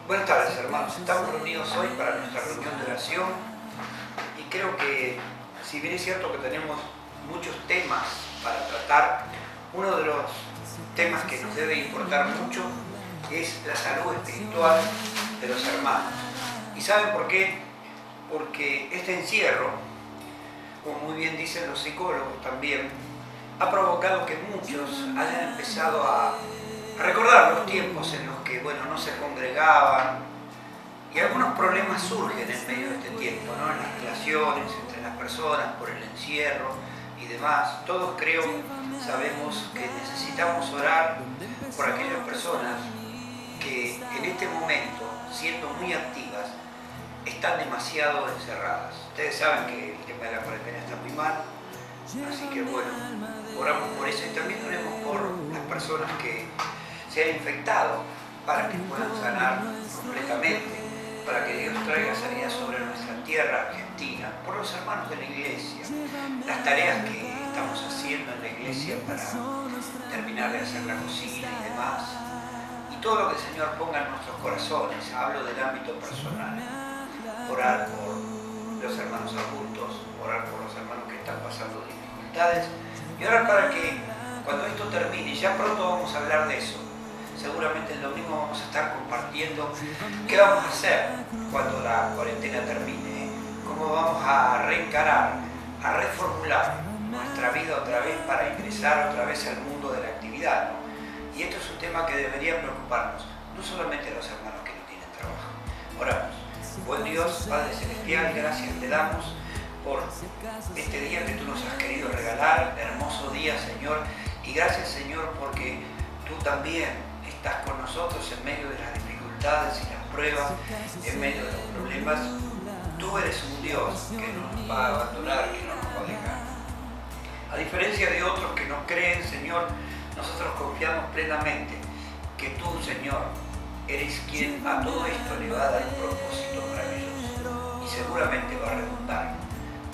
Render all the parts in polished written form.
Buenas tardes, hermanos. Estamos reunidos hoy para nuestra reunión de oración y creo que, si bien es cierto que tenemos muchos temas para tratar, uno de los temas que nos debe importar mucho es la salud espiritual de los hermanos. ¿Y saben por qué? Porque este encierro, como muy bien dicen los psicólogos también, ha provocado que muchos hayan empezado a recordar los tiempos en los que, no se congregaban, y algunos problemas surgen en medio de este tiempo, ¿no? En las relaciones entre las personas, por el encierro y demás. Todos sabemos que necesitamos orar por aquellas personas que en este momento, siendo muy activas, están demasiado encerradas. Ustedes saben que el tema de la cuarentena está muy mal, así que oramos por eso y también oremos por las personas que se han infectado para que puedan sanar completamente, para que Dios traiga sanidad sobre nuestra tierra argentina, por los hermanos de la iglesia, las tareas que estamos haciendo en la iglesia para terminar de hacer la cocina y demás, y todo lo que el Señor ponga en nuestros corazones. Hablo del ámbito personal, orar por los hermanos adultos, orar por los hermanos que están pasando dificultades y orar para que cuando esto termine, ya pronto vamos a hablar de eso, seguramente el domingo vamos a estar compartiendo qué vamos a hacer cuando la cuarentena termine, cómo vamos a reencarar, a reformular nuestra vida otra vez para ingresar otra vez al mundo de la actividad, ¿no? Y esto es un tema que debería preocuparnos, no solamente a los hermanos que no tienen trabajo. Oramos. Buen Dios, Padre Celestial, gracias te damos por este día que tú nos has querido regalar, hermoso día, Señor, y gracias, Señor, porque tú también estás con nosotros en medio de las dificultades y las pruebas, en medio de los problemas. Tú eres un Dios que no nos va a abandonar, que no nos va a dejar. A diferencia de otros que no creen, Señor, nosotros confiamos plenamente que tú, Señor, eres quien a todo esto le va a dar un propósito maravilloso y seguramente va a redundar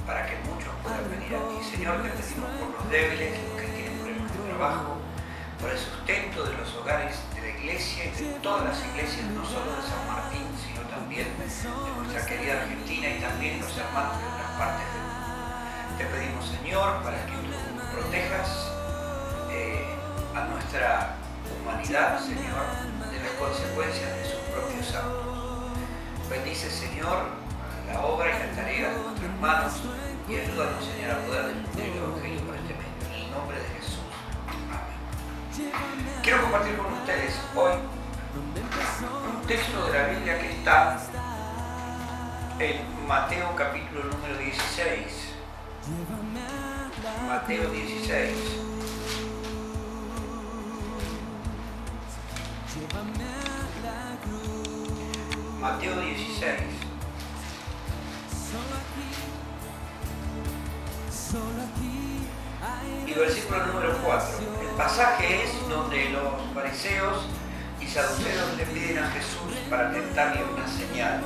para que muchos puedan venir aquí. Señor, te pedimos por los débiles, los que tienen problemas de trabajo, por el sustento de los hogares de la iglesia y de todas las iglesias, no solo de San Martín, sino también de nuestra querida Argentina y también los hermanos de otras partes del mundo. Te pedimos, Señor, para que tú protejas a nuestra humanidad, Señor, de las consecuencias de sus propios actos. Bendice, Señor, la obra y la tarea de nuestras manos y ayúdanos, Señor, a poder difundir el Evangelio por este medio. En el nombre de Jesús. Amén. Quiero compartir con ustedes hoy un texto de la Biblia que está en Mateo capítulo número 16. Mateo 16. Mateo 16. Y versículo número 4. El pasaje es donde los fariseos y saduceos le piden a Jesús para tentarle una señal.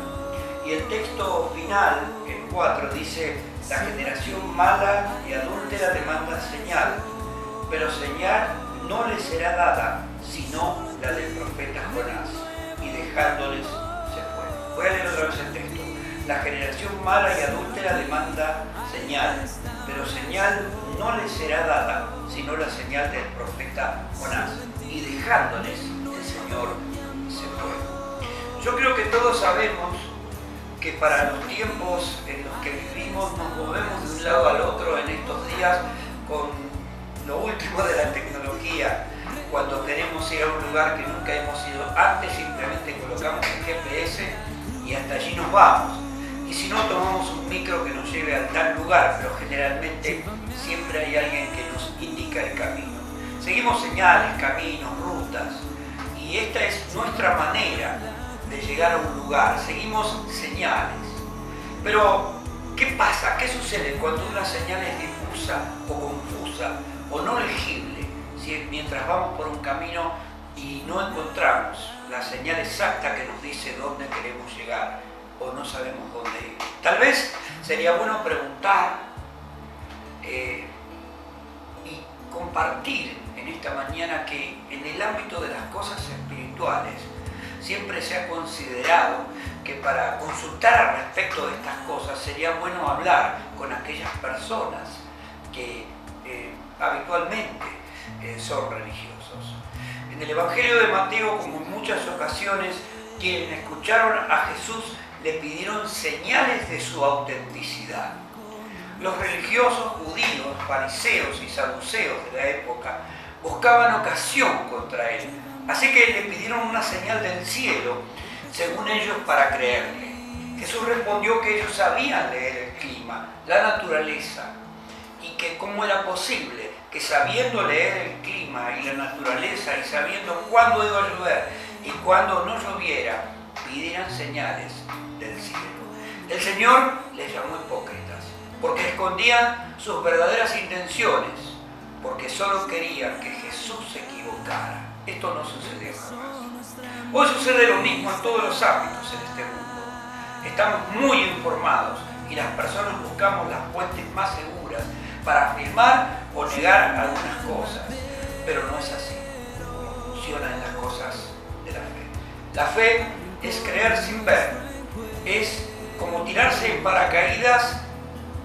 Y el texto final, el 4, dice: la generación mala y adúltera demanda señal, pero señal no le será dada, sino la del profeta Jonás. Y dejándoles se fue. Voy a leer otra vez el texto. La generación mala y adúltera demanda señal, pero señal no le será dada, sino la señal del profeta Jonás. Y dejándoles, el Señor se fue. Yo creo que todos sabemos que para los tiempos en los que vivimos nos movemos de un lado al otro en estos días con lo último de la tecnología. Cuando queremos ir a un lugar que nunca hemos ido antes, simplemente colocamos el GPS y hasta allí nos vamos. Y si no, tomamos un micro que nos lleve a tal lugar, pero generalmente siempre hay alguien que nos indica el camino. Seguimos señales, caminos, rutas, y esta es nuestra manera de llegar a un lugar. Seguimos señales. Pero, ¿qué pasa? ¿Qué sucede cuando una señal es difusa o confusa o no legible? Si mientras vamos por un camino y no encontramos la señal exacta que nos dice dónde queremos llegar o no sabemos dónde ir. Tal vez sería bueno preguntar y compartir en esta mañana que en el ámbito de las cosas espirituales siempre se ha considerado que para consultar al respecto de estas cosas sería bueno hablar con aquellas personas que habitualmente son religiosos. En el Evangelio de Mateo, como en muchas ocasiones, quienes escucharon a Jesús le pidieron señales de su autenticidad. Los religiosos judíos, fariseos y saduceos de la época buscaban ocasión contra él, así que le pidieron una señal del cielo, según ellos, para creerle. Jesús respondió que ellos sabían leer el clima, la naturaleza, y que cómo era posible que sabiendo leer el clima y la naturaleza y sabiendo cuándo iba a llover y cuándo no lloviera, pidieran señales del cielo. El Señor les llamó hipócritas, porque escondían sus verdaderas intenciones, porque solo querían que Jesús se equivocara. Esto no sucedió jamás. Hoy sucede lo mismo en todos los ámbitos en este mundo. Estamos muy informados y las personas buscamos las fuentes más seguras para afirmar o negar algunas cosas, pero no es así como funcionan las cosas de la fe. La fe es creer sin ver, es como tirarse en paracaídas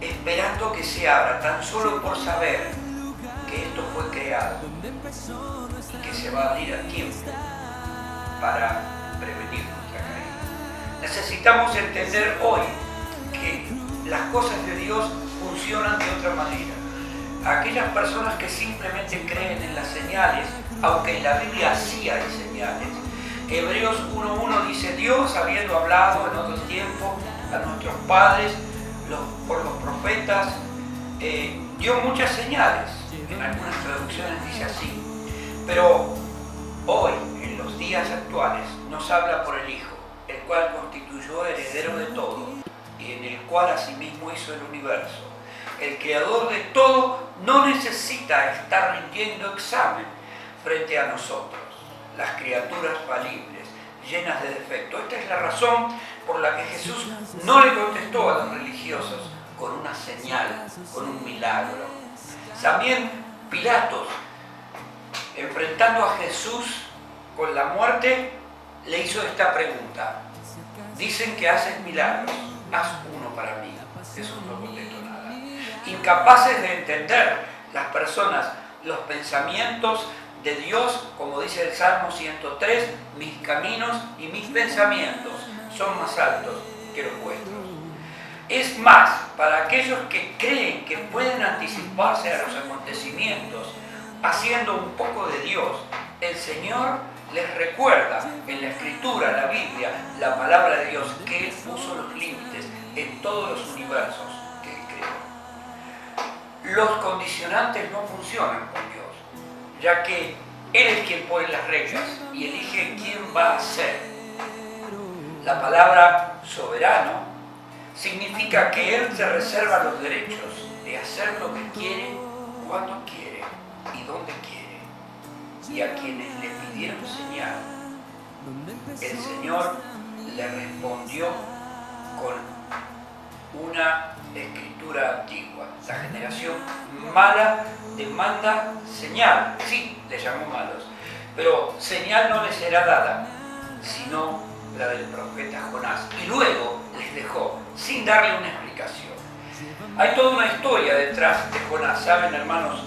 esperando que se abra, tan solo por saber que esto fue creado y que se va a abrir a tiempo para prevenir nuestra caída. Necesitamos entender hoy que las cosas de Dios funcionan de otra manera. Aquellas personas que simplemente creen en las señales, aunque en la Biblia sí hay señales. Hebreos 1:1 dice: Dios, habiendo hablado en otro tiempo a nuestros padres por los profetas, dio muchas señales. En algunas traducciones dice así. Pero hoy, en los días actuales, nos habla por el Hijo, el cual constituyó heredero de todo y en el cual asimismo hizo el universo. El creador de todo no necesita estar rindiendo examen frente a nosotros, las criaturas falibles, llenas de defectos. Esta es la razón por la que Jesús no le contestó a los religiosos con una señal, con un milagro. También Pilatos, enfrentando a Jesús con la muerte, le hizo esta pregunta: dicen que haces milagros, haz uno para mí. Jesús no contestó nada. Incapaces de entender las personas los pensamientos de Dios, como dice el Salmo 103, mis caminos y mis pensamientos son más altos que los vuestros. Es más, para aquellos que creen que pueden anticiparse a los acontecimientos haciendo un poco de Dios, el Señor les recuerda en la Escritura, la Biblia, la palabra de Dios, que Él puso los límites en todos los universos que Él creó. Los condicionantes no funcionan con Dios, ya que Él es quien pone las reglas y elige quién va a ser. La palabra soberano significa que Él se reserva los derechos de hacer lo que quiere, cuando quiere y donde quiere. Y a quienes le pidieron señal, el Señor le respondió con una escritura antigua. La generación mala demanda señal. Sí, le llamó malos, pero señal no les será dada, sino la del profeta Jonás. Y luego les dejó sin darle una explicación. Hay toda una historia detrás de Jonás, ¿saben, hermanos?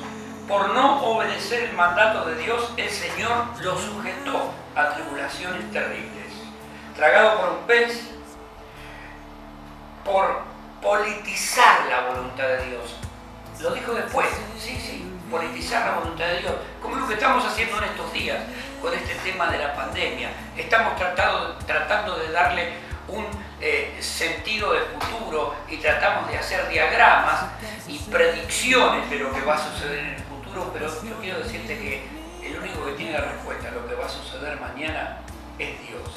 Por no obedecer el mandato de Dios, el Señor lo sujetó a tribulaciones terribles. Tragado por un pez, por politizar la voluntad de Dios. Lo dijo después, sí, politizar la voluntad de Dios, como lo que estamos haciendo en estos días con este tema de la pandemia. Estamos tratando de darle un sentido de futuro y tratamos de hacer diagramas y predicciones de lo que va a suceder en el futuro, pero yo quiero decirte que el único que tiene la respuesta a lo que va a suceder mañana es Dios.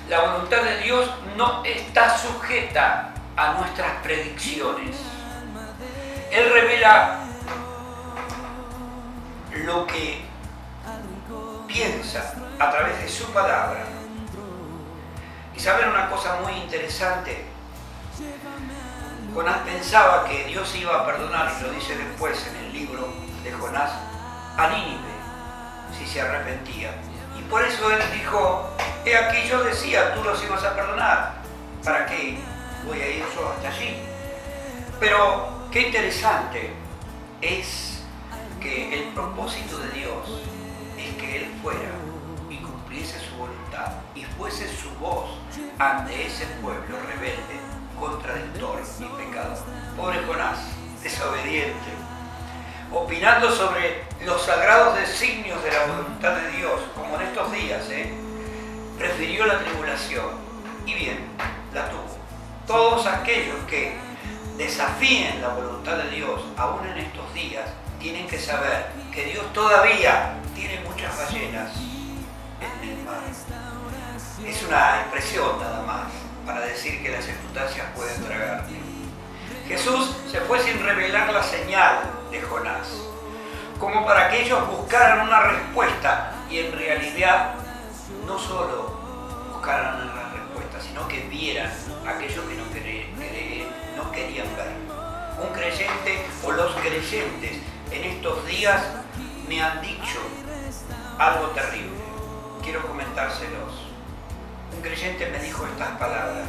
La voluntad de Dios no está sujeta a nuestras predicciones. Él revela lo que piensa a través de su palabra. Y saben una cosa muy interesante, Jonás pensaba que Dios iba a perdonar, y lo dice después en el libro de Jonás, a Nínive. si se arrepentían. Y por eso él dijo, he aquí yo decía, tú los ibas a perdonar. ¿Para qué voy a ir yo hasta allí? Pero qué interesante es que el propósito de Dios es que Él fuera y cumpliese su voluntad y fuese su voz ante ese pueblo rebelde, contradictor y pecador. Pobre Jonás, desobediente, opinando sobre los sagrados designios de la voluntad de Dios, como en estos días, prefirió la tribulación, y bien, la tuvo. Todos aquellos que desafíen la voluntad de Dios, aún en estos días, tienen que saber que Dios todavía tiene muchas ballenas en el mar. Es una expresión nada más para decir que las circunstancias pueden tragarte. Jesús se fue sin revelar la señal de Jonás, como para que ellos buscaran una respuesta y en realidad no solo buscaran una respuesta, sino que vieran aquello que no querían ver. Un creyente o los creyentes en estos días me han dicho algo terrible. Quiero comentárselos. Un creyente me dijo estas palabras: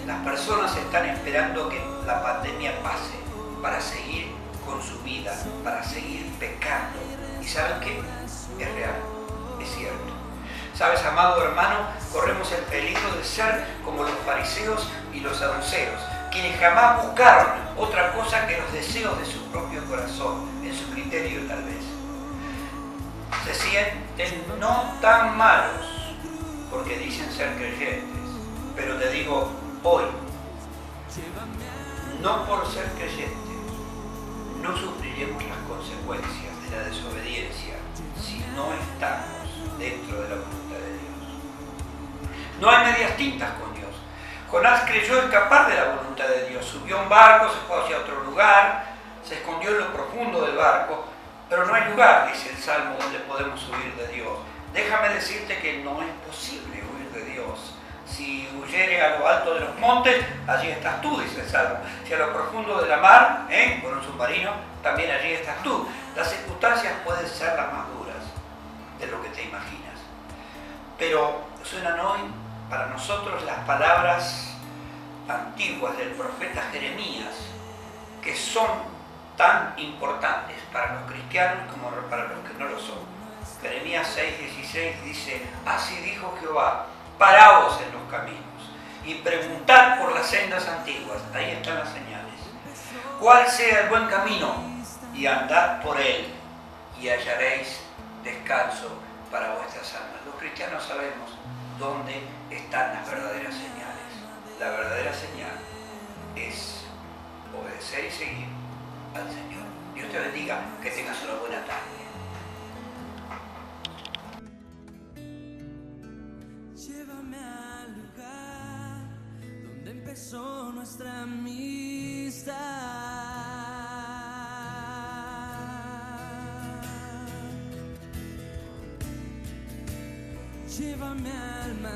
las personas están esperando que la pandemia pase para seguir con su vida, para seguir pecando. ¿Y saben qué? Es real, es cierto. ¿Sabes, amado hermano? Corremos el peligro de ser como los fariseos y los saduceos, quienes jamás buscaron otra cosa que los deseos de su propio corazón, en su criterio tal vez. Se sienten no tan malos porque dicen ser creyentes, pero te digo hoy, no por ser creyentes, no sufriremos las consecuencias de la desobediencia si no estamos dentro de la voluntad de Dios. No hay medias tintas con Dios. Jonás creyó escapar de la voluntad de Dios, subió a un barco, se fue hacia otro lugar, se escondió en lo profundo del barco, pero no hay lugar, dice el Salmo, donde podemos huir de Dios. Déjame decirte que no es posible huir de Dios. Si huyere a lo alto de los montes, allí estás tú, dice el Salmo. Si a lo profundo de la mar, con un submarino, también allí estás tú. Las circunstancias pueden ser las más duras de lo que te imaginas. Pero suenan hoy para nosotros las palabras antiguas del profeta Jeremías, que son tan importantes para los cristianos como para los que no lo son. Jeremías 6:16 dice: así dijo Jehová, paraos en los caminos y preguntad por las sendas antiguas. Ahí están las señales. ¿Cuál sea el buen camino? Y andad por él y hallaréis descanso para vuestras almas. Los cristianos sabemos dónde están las verdaderas señales. La verdadera señal es obedecer y seguir al Señor. Dios te bendiga, que tengas una buena tarde. Llévame al lugar donde empezó nuestra amistad. Llévame al mar.